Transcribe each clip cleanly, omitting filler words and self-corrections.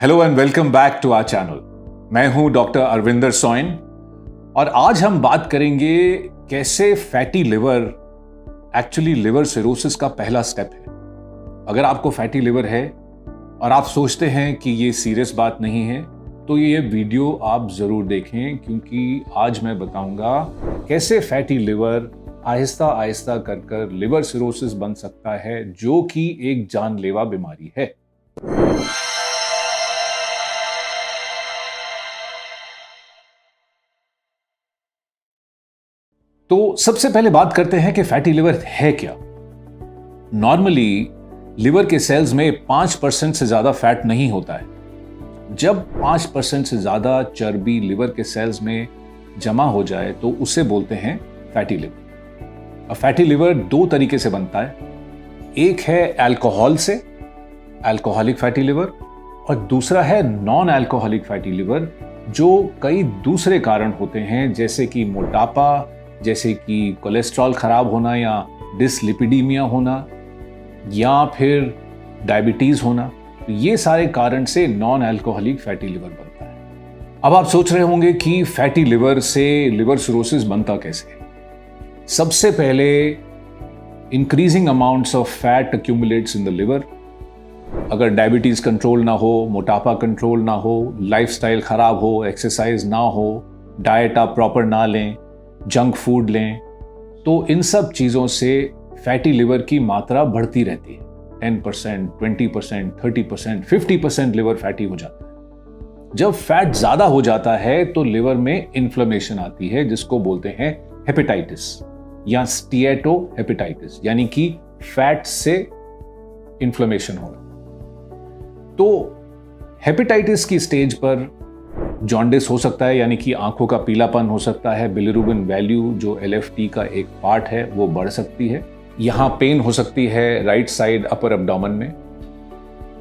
Hello and welcome back to our channel. मैं हूं doctor Arvinder Soin और आज हम बात करेंगे कैसे fatty liver actually liver cirrhosis का पहला स्टेप है। अगर आपको फैटी लिवर है और आप सोचते हैं कि ये सीरियस बात नहीं है तो ये वीडियो आप जरूर देखें, क्योंकि आज मैं बताऊंगा कैसे फैटी लिवर आहिस्ता आहिस्ता कर लिवर सिरोसिस बन सकता है, जो कि एक जानलेवा बीमारी है। तो सबसे पहले बात करते हैं कि फैटी लिवर है क्या। नॉर्मली लिवर के सेल्स में 5% से ज्यादा फैट नहीं होता है। जब 5% से ज्यादा चर्बी लिवर के सेल्स में जमा हो जाए तो उसे बोलते हैं फैटी लिवर। अब फैटी लिवर दो तरीके से बनता है, एक है अल्कोहल से, अल्कोहलिक फैटी लिवर, और दूसरा है नॉन अल्कोहलिक फैटी लिवर, जो कई दूसरे कारण होते हैं, जैसे कि मोटापा, जैसे कि कोलेस्ट्रॉल खराब होना या डिसलिपिडीमिया होना, या फिर डायबिटीज होना। तो ये सारे कारण से नॉन अल्कोहलिक फैटी लिवर बनता है। अब आप सोच रहे होंगे कि फैटी लिवर से लिवर सिरोसिस बनता कैसे है। सबसे पहले increasing amounts of fat accumulates in the liver. अगर डायबिटीज कंट्रोल ना हो, मोटापा कंट्रोल ना हो, लाइफस्टाइल खराब हो, एक्सरसाइज ना हो, डाइट आप प्रॉपर ना लें, जंक फूड लें, तो इन सब चीज़ों से फैटी लिवर की मात्रा बढ़ती रहती है। 10%, 20%, 30%, 50% लिवर फैटी हो जाता है। जब फैट ज़्यादा हो जाता है तो लिवर में इन्फ्लेमेशन आती है, जिसको बोलते हैं हेपेटाइटिस या स्टीएटोहेपेटाइटिस, यानी कि फैट से इन्फ्लेमेशन होना। तो हेपेटाइटिस की स्टेज पर जॉन्डिस हो सकता है, यानी कि आंखों का पीलापन हो सकता है। बिलिरुबिन वैल्यू जो एलएफटी का एक पार्ट है वो बढ़ सकती है। यहाँ पेन हो सकती है राइट साइड अपर एब्डोमेन में,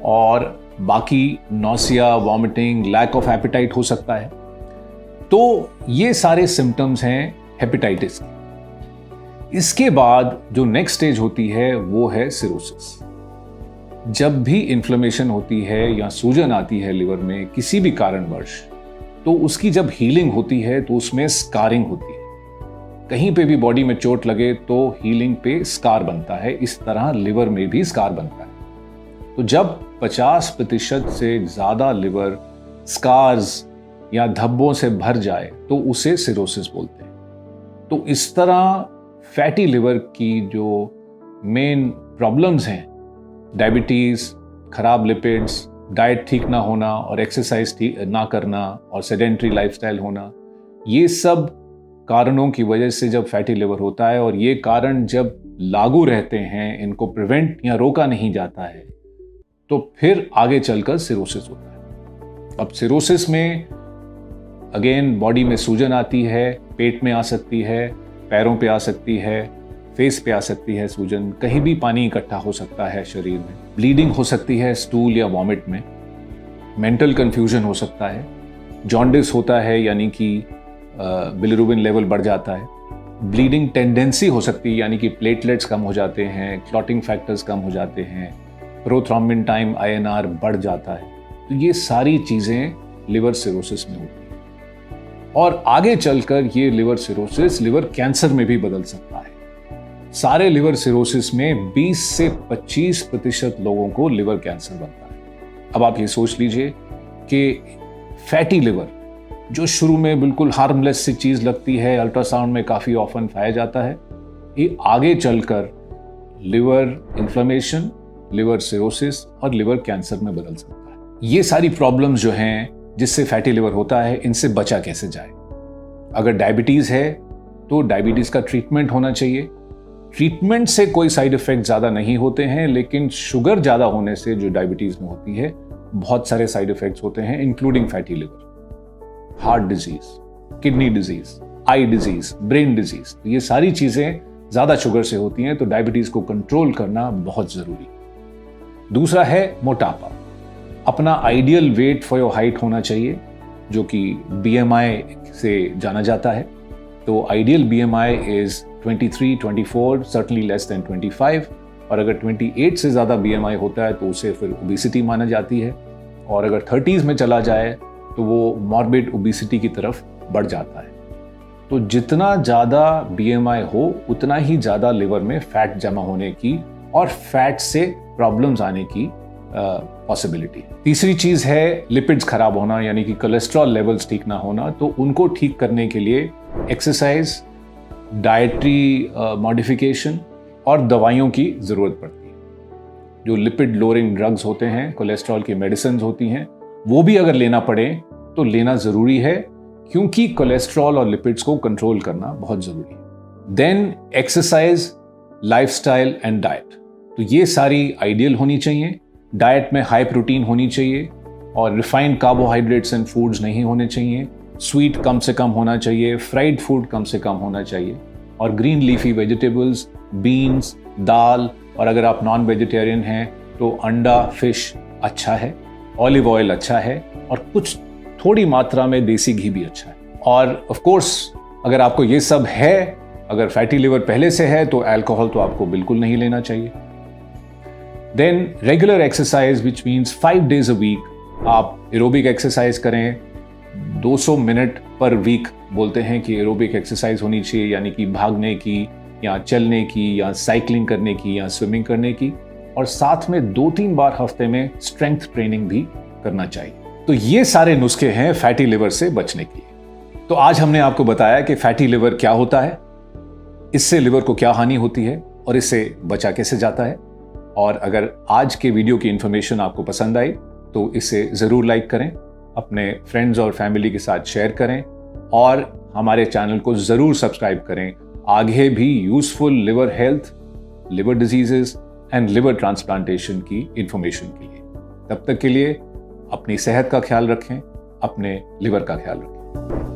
और बाकी nausea, vomiting, lack of appetite हो सकता है। तो ये सारे सिम्टम्स हैं हेपेटाइटिस के। इसके बाद जो नेक्स्ट स्टेज होती है वो है सिरोसिस। जब भी इन्फ्लेमेशन होती है या सूजन आती है लिवर में किसी भी कारणवश, तो उसकी जब हीलिंग होती है तो उसमें स्कारिंग होती है। कहीं पे भी बॉडी में चोट लगे तो हीलिंग पे स्कार बनता है। इस तरह लिवर में भी स्कार बनता है। तो जब 50% से ज्यादा लिवर स्कार्स या धब्बों से भर जाए तो उसे सिरोसिस बोलते हैं। तो इस तरह फैटी लिवर की जो मेन प्रॉब्लम्स हैं, डायबिटीज, खराब लिपिड्स, डाइट ठीक ना होना और एक्सरसाइज ठीक ना करना और सेडेंट्री लाइफस्टाइल होना, ये सब कारणों की वजह से जब फैटी लिवर होता है, और ये कारण जब लागू रहते हैं, इनको प्रिवेंट या रोका नहीं जाता है, तो फिर आगे चलकर सिरोसिस होता है। अब सिरोसिस में अगेन बॉडी में सूजन आती है, पेट में आ सकती है, पैरों पे आ सकती है, फेस पे आ सकती है सूजन, कहीं भी पानी इकट्ठा हो सकता है शरीर में, ब्लीडिंग हो सकती है स्टूल या वॉमिट में, मेंटल कंफ्यूजन हो सकता है, जॉन्डिस होता है, यानी कि बिलिरुबिन लेवल बढ़ जाता है, ब्लीडिंग टेंडेंसी हो सकती है, यानी कि प्लेटलेट्स कम हो जाते हैं, क्लॉटिंग फैक्टर्स कम हो जाते हैं, प्रोथ्रोम्बिन टाइम INR बढ़ जाता है। तो ये सारी चीज़ें लिवर सिरोसिस में होती हैं, और आगे चलकर ये लिवर सिरोसिस लिवर कैंसर में भी बदल सकता है। सारे लिवर सिरोसिस में 20 से 25% लोगों को लिवर कैंसर बनता है। अब आप ये सोच लीजिए कि फैटी लिवर, जो शुरू में बिल्कुल हार्मलेस सी चीज लगती है, अल्ट्रासाउंड में काफी ऑफन पाया जाता है, ये आगे चलकर लिवर इन्फ्लेमेशन, लिवर सिरोसिस और लिवर कैंसर में बदल सकता है। ये सारी प्रॉब्लम्स जो हैं जिससे फैटी लिवर होता है, इनसे बचा कैसे जाए। अगर डायबिटीज है तो डायबिटीज का ट्रीटमेंट होना चाहिए। ट्रीटमेंट से कोई साइड इफेक्ट ज़्यादा नहीं होते हैं, लेकिन शुगर ज़्यादा होने से जो डायबिटीज़ में होती है बहुत सारे साइड इफेक्ट्स होते हैं, including fatty liver, heart disease, kidney disease, eye disease, brain disease. तो ये सारी चीज़ें ज़्यादा शुगर से होती हैं, तो डायबिटीज़ को कंट्रोल करना बहुत ज़रूरी है। दूसरा है मोटापा। अपना ideal weight for your height होना चाहिए, जो कि BMI से जाना जाता है। तो ideal BMI is 23, 24, certainly less than 25, और अगर 28 से ज़्यादा BMI होता है तो उसे फिर ओबेसिटी माना जाती है। और अगर 30s में चला जाए तो वो मॉर्बिड ओबेसिटी की तरफ बढ़ जाता है। तो जितना ज़्यादा BMI हो उतना ही ज़्यादा लिवर में फैट जमा होने की और फैट से प्रॉब्लम्स आने की पॉसिबिलिटी। तीसरी चीज़ है लिपिड्स खराब होना, यानी कि कोलेस्ट्रॉल लेवल्स ठीक ना होना। तो उनको ठीक करने के लिए एक्सरसाइज, डाइटरी मॉडिफिकेशन और दवाइयों की ज़रूरत पड़ती है। जो लिपिड लोअरिंग ड्रग्स होते हैं, कोलेस्ट्रॉल की मेडिसिन होती हैं, वो भी अगर लेना पड़े तो लेना ज़रूरी है, क्योंकि कोलेस्ट्रॉल और लिपिड्स को कंट्रोल करना बहुत ज़रूरी है। Then exercise, lifestyle and diet. तो ये सारी आइडियल होनी चाहिए। डाइट में हाई प्रोटीन होनी चाहिए और रिफाइंड कार्बोहाइड्रेट्स एंड फूड्स नहीं होने चाहिए। स्वीट कम से कम होना चाहिए, फ्राइड फूड कम से कम होना चाहिए, और ग्रीन लीफी वेजिटेबल्स, बीन्स, दाल, और अगर आप नॉन वेजिटेरियन हैं तो अंडा, फिश अच्छा है, ऑलिव ऑयल अच्छा है, और कुछ थोड़ी मात्रा में देसी घी भी अच्छा है। और ऑफ कोर्स अगर आपको ये सब है, अगर फैटी लिवर पहले से है, तो अल्कोहल तो आपको बिल्कुल नहीं लेना चाहिए। Then regular exercise which means 5 days a week आप एरोबिक एक्सरसाइज करें। 200 मिनट पर वीक बोलते हैं कि एरोबिक एक्सरसाइज होनी चाहिए, यानी कि भागने की या चलने की या साइकिलिंग करने की या स्विमिंग करने की, और साथ में 2-3 बार हफ्ते में स्ट्रेंथ ट्रेनिंग भी करना चाहिए। तो ये सारे नुस्खे हैं फैटी लिवर से बचने के लिए। तो आज हमने आपको बताया कि फैटी लिवर क्या होता है, इससे लिवर को क्या हानि होती है और इससे बचा कैसे जाता है। और अगर आज के वीडियो की इंफॉर्मेशन आपको पसंद आई तो इसे ज़रूर लाइक करें, अपने फ्रेंड्स और फैमिली के साथ शेयर करें, और हमारे चैनल को ज़रूर सब्सक्राइब करें आगे भी useful liver health, liver diseases and liver transplantation की इंफॉर्मेशन के लिए। तब तक के लिए अपनी सेहत का ख्याल रखें, अपने लिवर का ख्याल रखें।